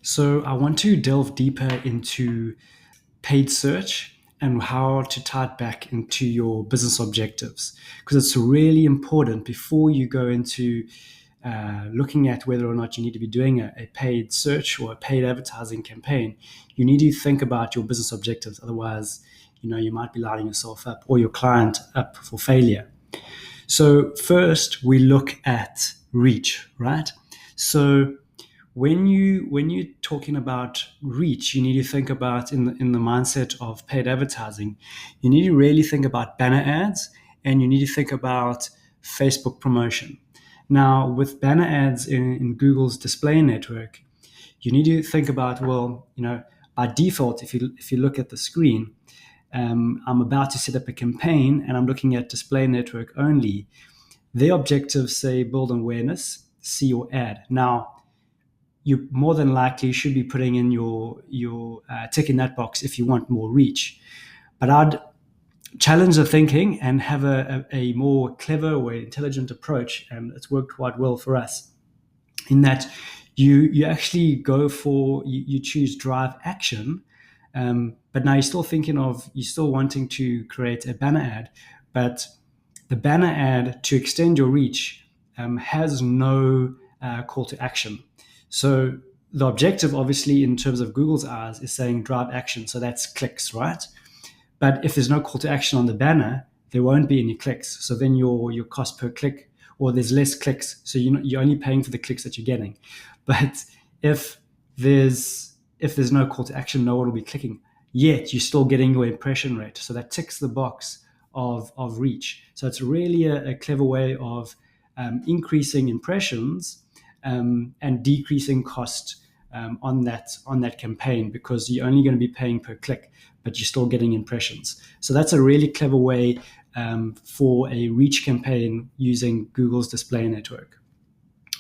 So I want to delve deeper into paid search and how to tie it back into your business objectives because it's really important before you go into looking at whether or not you need to be doing a paid search or a paid advertising campaign. You need to think about your business objectives. Otherwise, you might be lining yourself up or your client up for failure. So first, we look at reach, right? So when you're talking about reach, you need to think about in the mindset of paid advertising. You need to really think about banner ads, and you need to think about Facebook promotion. Now, with banner ads in Google's display network, you need to think about, well, by default, if you look at the screen, I'm about to set up a campaign and I'm looking at display network only. Their objectives say build awareness, see your ad. Now, you more than likely should be putting in your tick in that box if you want more reach. But I'd challenge the thinking and have a more clever or intelligent approach, and it's worked quite well for us. In that, you actually go for you choose drive action, but now you're still wanting to create a banner ad, but the banner ad to extend your reach has no call to action. So the objective, obviously, in terms of Google's eyes, is saying drive action. So that's clicks, right? But if there's no call to action on the banner, there won't be any clicks. So then your cost per click, or there's less clicks. So you're only paying for the clicks that you're getting. But if there's no call to action, no one will be clicking. Yet you're still getting your impression rate. So that ticks the box of reach. So it's really a clever way of increasing impressions and decreasing cost on that campaign, because you're only going to be paying per click, but you're still getting impressions. So that's a really clever way for a reach campaign using Google's display network.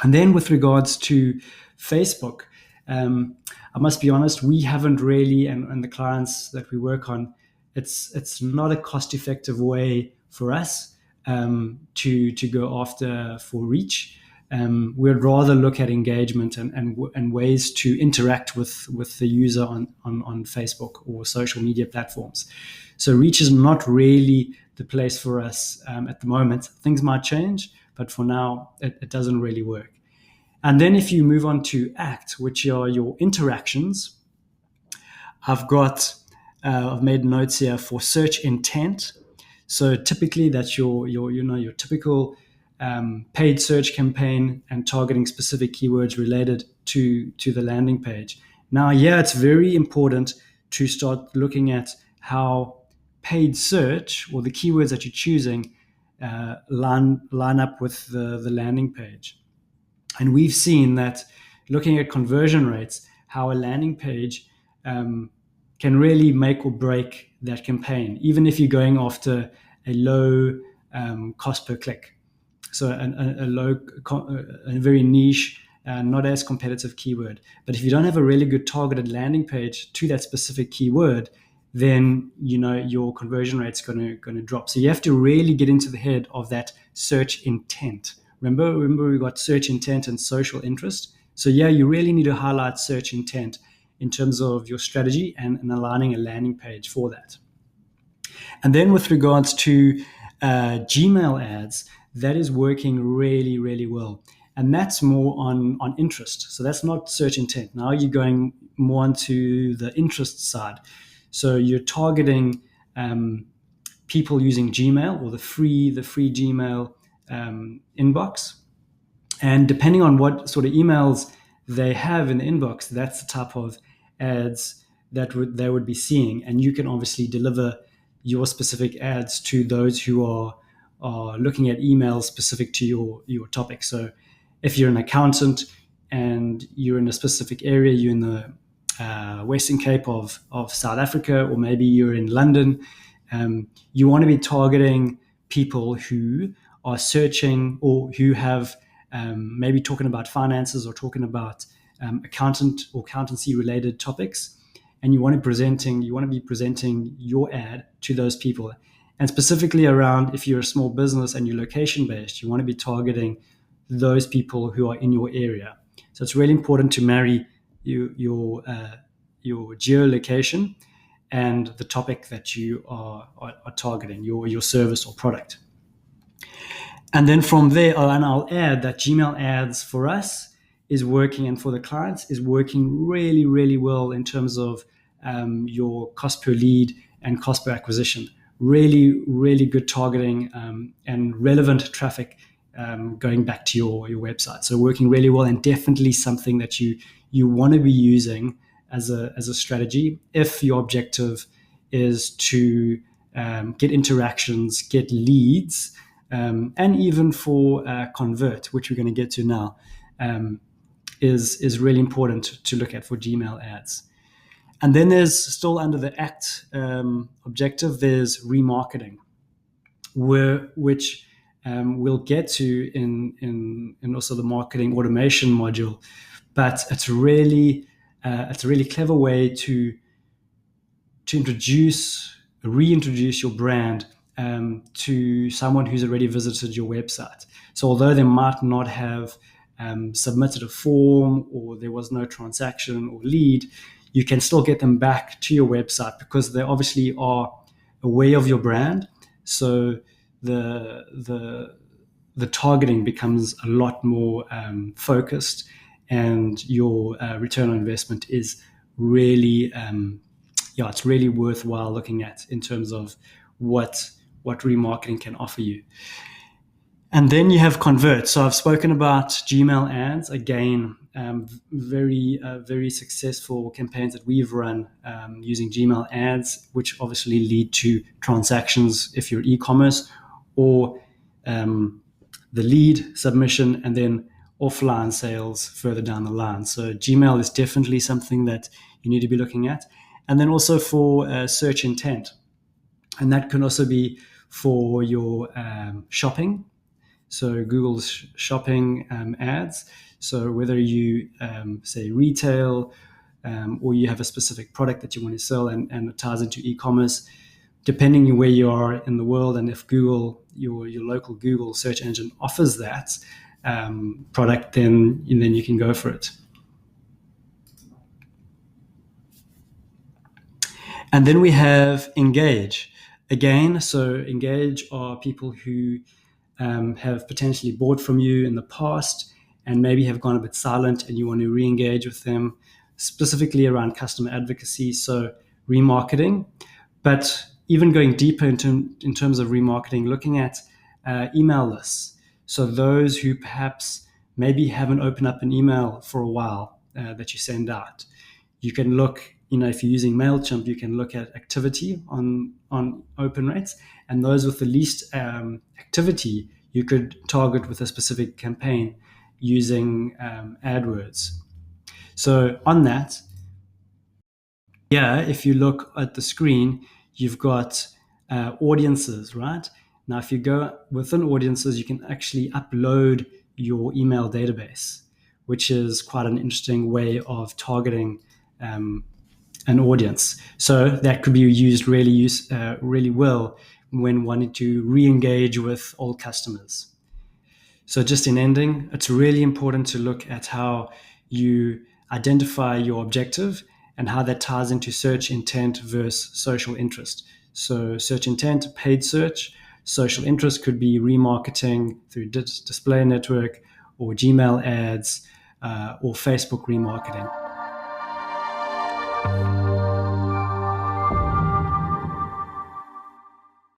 And then with regards to Facebook, I must be honest, we haven't really, and the clients that we work on, it's not a cost-effective way for us to go after for reach. We'd rather look at engagement and ways to interact with the user on Facebook or social media platforms. So reach is not really the place for us at the moment. Things might change, but for now, it doesn't really work. And then if you move on to ACT, which are your interactions, I've made notes here for search intent. So typically that's your typical paid search campaign and targeting specific keywords related to the landing page. Now, yeah, it's very important to start looking at how paid search or the keywords that you're choosing line up with the landing page. And we've seen that looking at conversion rates, how a landing page can really make or break that campaign, even if you're going after a low cost per click. So a very niche, not as competitive keyword. But if you don't have a really good targeted landing page to that specific keyword, then your conversion rate's going to drop. So you have to really get into the head of that search intent. Remember we got search intent and social interest. So yeah, you really need to highlight search intent in terms of your strategy and aligning a landing page for that. And then with regards to Gmail ads, that is working really, really well. And that's more on interest. So that's not search intent. Now you're going more onto the interest side. So you're targeting people using Gmail or the free Gmail inbox. And depending on what sort of emails they have in the inbox, that's the type of ads that they would be seeing. And you can obviously deliver your specific ads to those who are looking at emails specific to your topic. So if you're an accountant and you're in a specific area, you're in the Western Cape of South Africa, or maybe you're in London, you want to be targeting people who are searching or who have maybe talking about finances or talking about accountancy related topics, and you want to be presenting your ad to those people. And specifically around, if you're a small business and you're location based, you want to be targeting those people who are in your area. So it's really important to marry your geolocation and the topic that you are targeting, your service or product. And then from there, and I'll add that Gmail ads for us is working, and for the clients is working really, really well in terms of your cost per lead and cost per acquisition. Really, really good targeting and relevant traffic going back to your website. So working really well, and definitely something that you want to be using as a strategy if your objective is to get interactions, get leads, and even for convert, which we're going to get to now, is really important to look at for Gmail ads. And then there's still under the ACT objective, there's remarketing, which we'll get to in also the marketing automation module. But it's a really clever way to reintroduce your brand to someone who's already visited your website. So although they might not have submitted a form, or there was no transaction or lead, you can still get them back to your website because they obviously are aware of your brand. So the targeting becomes a lot more focused, and your return on investment is really it's really worthwhile looking at in terms of what remarketing can offer you. And then you have convert. So I've spoken about Gmail ads. Again, very successful campaigns that we've run using Gmail ads, which obviously lead to transactions if you're e-commerce, or the lead submission and then offline sales further down the line. So Gmail is definitely something that you need to be looking at. And then also for search intent. And that can also be for your shopping. So Google's shopping ads. So whether you say retail or you have a specific product that you want to sell and it ties into e-commerce, depending on where you are in the world, and if Google, your local Google search engine offers that product, then you can go for it. And then we have engage. Again, so engage are people who have potentially bought from you in the past and maybe have gone a bit silent, and you want to re-engage with them, specifically around customer advocacy, so remarketing. But even going deeper in terms of remarketing, looking at email lists. So those who perhaps maybe haven't opened up an email for a while that you send out. You can look, if you're using MailChimp, you can look at activity on open rates, and those with the least activity, you could target with a specific campaign using AdWords. So on that, if you look at the screen, you've got audiences, right? Now, if you go within audiences, you can actually upload your email database, which is quite an interesting way of targeting an audience. So that could be used really well when wanting to re-engage with old customers. So just in ending, it's really important to look at how you identify your objective and how that ties into search intent versus social interest. So search intent, paid search. Social interest could be remarketing through display network or Gmail ads or Facebook remarketing.